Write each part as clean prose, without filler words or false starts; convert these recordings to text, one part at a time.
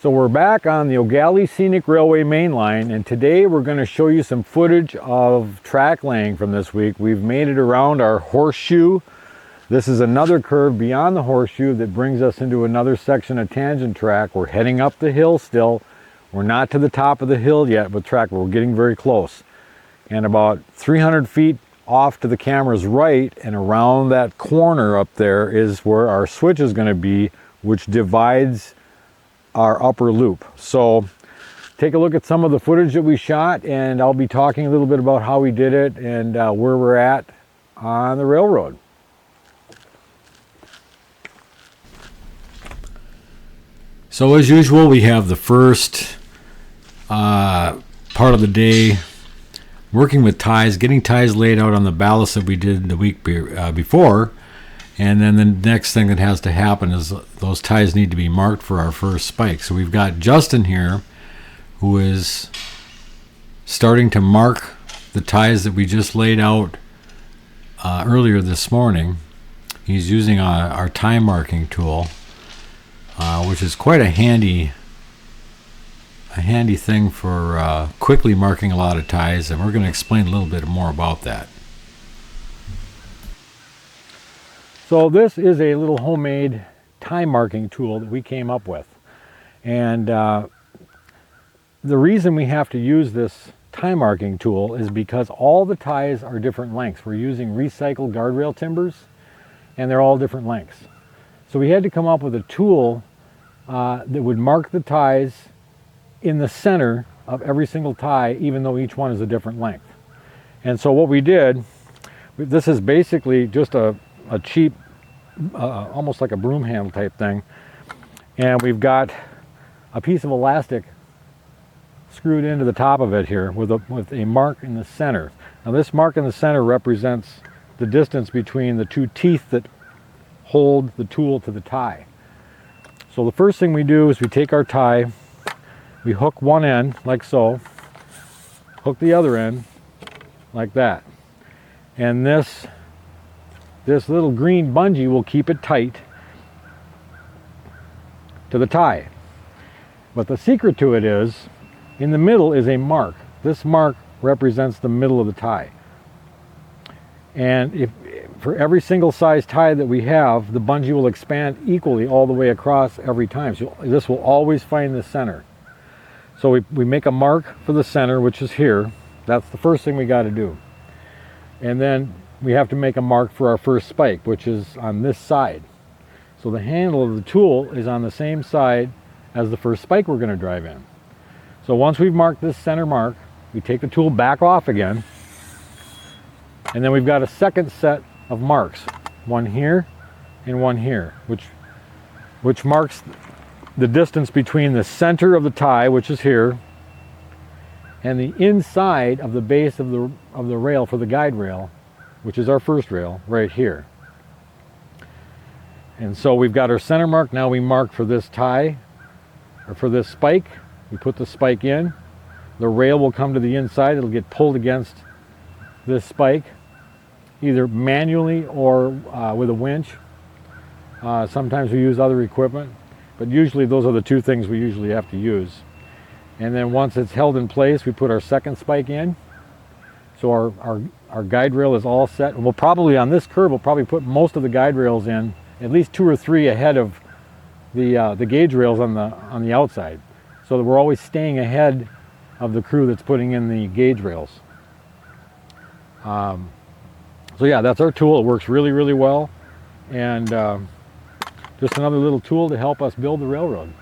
So we're back on the O'Galley Scenic Railway main line, and today we're going to show you some footage of track laying from this week. We've made it around our Horseshoe. This is another curve beyond the Horseshoe that brings us into another section of tangent track. We're heading up the hill still. We're not to the top of the hill yet with track, but we're getting very close. And about 300 feet off to the camera's right and around that corner up there is where our switch is going to be, which divides our upper loop. So take a look at some of the footage that we shot, and I'll be talking a little bit about how we did it and where we're at on the railroad. So as usual, we have the first part of the day working with ties, getting ties laid out on the ballast that we did the week before. And then the next thing that has to happen is those ties need to be marked for our first spike. So we've got Justin here who is starting to mark the ties that we just laid out earlier this morning. He's using our tie marking tool, which is quite a handy thing for quickly marking a lot of ties, and we're going to explain a little bit more about that. So this is a little homemade tie marking tool that we came up with. And the reason we have to use this tie marking tool is because all the ties are different lengths. We're using recycled guardrail timbers, and they're all different lengths. So we had to come up with a tool that would mark the ties in the center of every single tie, even though each one is a different length. And so what we did, this is basically just a cheap, almost like a broom handle type thing, and we've got a piece of elastic screwed into the top of it here with a mark in the center. Now this mark in the center represents the distance between the two teeth that hold the tool to the tie. So the first thing we do is we take our tie, we hook one end like so, hook the other end like that, and this little green bungee will keep it tight to the tie. But the secret to it is, in the middle is a mark. This mark represents the middle of the tie. And for every single size tie that we have, the bungee will expand equally all the way across every time. So this will always find the center. So we make a mark for the center, which is here. That's the first thing we got to do. And then we have to make a mark for our first spike, which is on this side. So the handle of the tool is on the same side as the first spike we're going to drive in. So once we've marked this center mark, we take the tool back off again, and then we've got a second set of marks, one here and one here, which marks the distance between the center of the tie, which is here, and the inside of the base of the rail for the guide rail, which is our first rail, right here. And so we've got our center mark. Now we mark for this tie, or for this spike. We put the spike in. The rail will come to the inside. It'll get pulled against this spike, either manually or with a winch. Sometimes we use other equipment, but usually those are the two things we usually have to use. And then once it's held in place, we put our second spike in. So our guide rail is all set. And we'll probably, on this curve, we'll probably put most of the guide rails in, at least 2 or 3 ahead of the gauge rails on the outside, so that we're always staying ahead of the crew that's putting in the gauge rails. So yeah, that's our tool. It works really, really well, and just another little tool to help us build the railroad.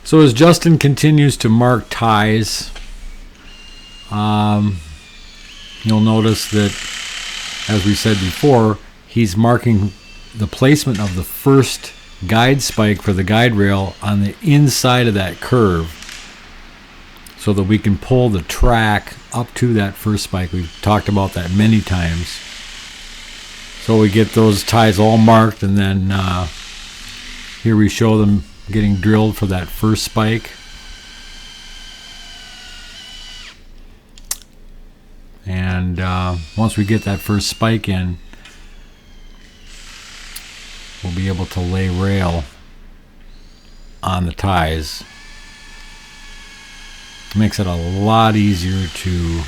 So as Justin continues to mark ties, you'll notice that, as we said before, he's marking the placement of the first guide spike for the guide rail on the inside of that curve, so that we can pull the track up to that first spike. We've talked about that many times. So we get those ties all marked, and then here we show them getting drilled for that first spike. And once we get that first spike in, we'll be able to lay rail on the ties. It makes it a lot easier to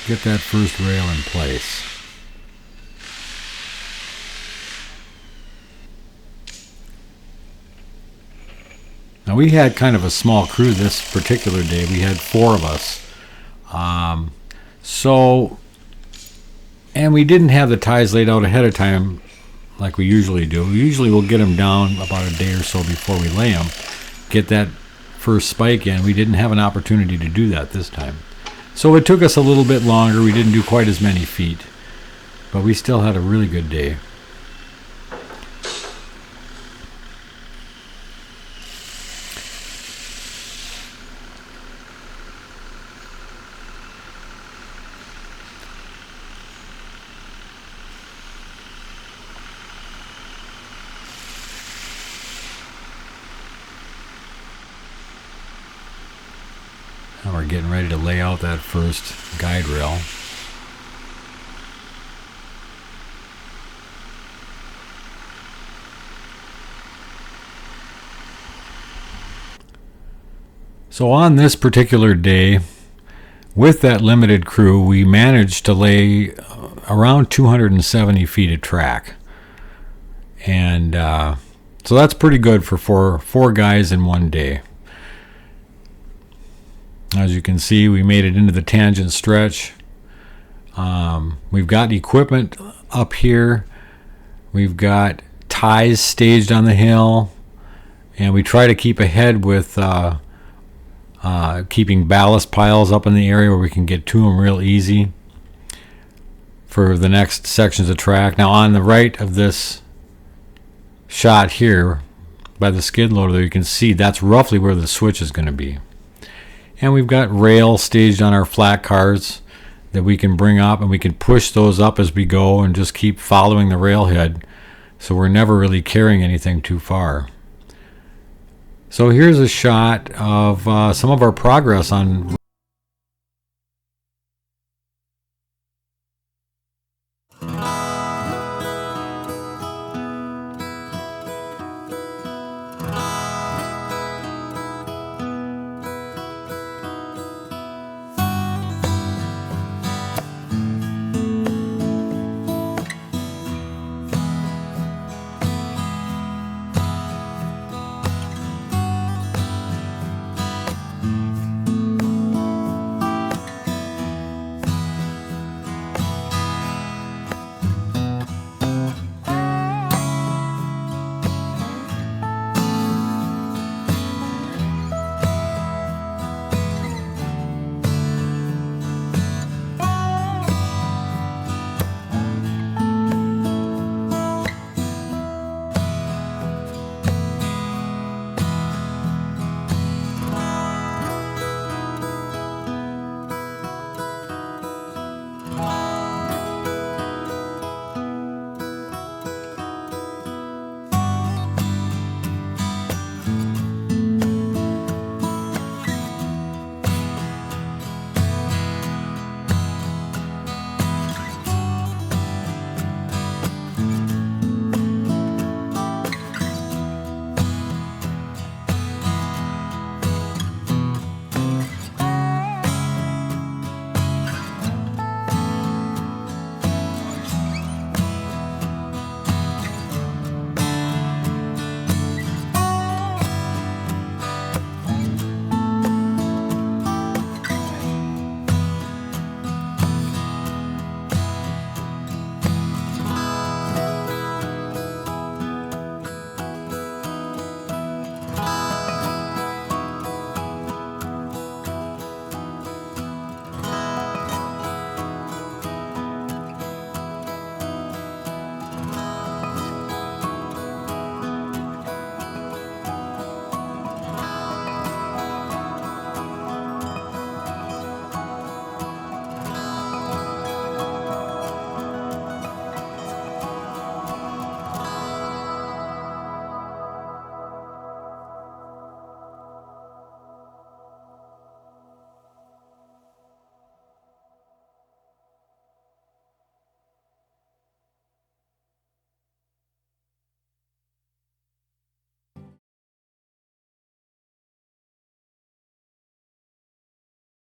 get that first rail in place. Now we had kind of a small crew this particular day. We had 4 of us. And we didn't have the ties laid out ahead of time like we usually do. We usually will get them down about a day or so before we lay them. Get that first spike in. We didn't have an opportunity to do that this time. So it took us a little bit longer. We didn't do quite as many feet. But we still had a really good day. Now we're getting ready to lay out that first guide rail. So on this particular day, with that limited crew, we managed to lay around 270 feet of track. And so that's pretty good for four guys in one day. As you can see, we made it into the tangent stretch. We've got equipment up here. We've got ties staged on the hill. And we try to keep ahead with keeping ballast piles up in the area where we can get to them real easy for the next sections of track. Now on the right of this shot here by the skid loader there, you can see that's roughly where the switch is going to be. And we've got rail staged on our flat cars that we can bring up, and we can push those up as we go and just keep following the railhead, so we're never really carrying anything too far. So here's a shot of some of our progress on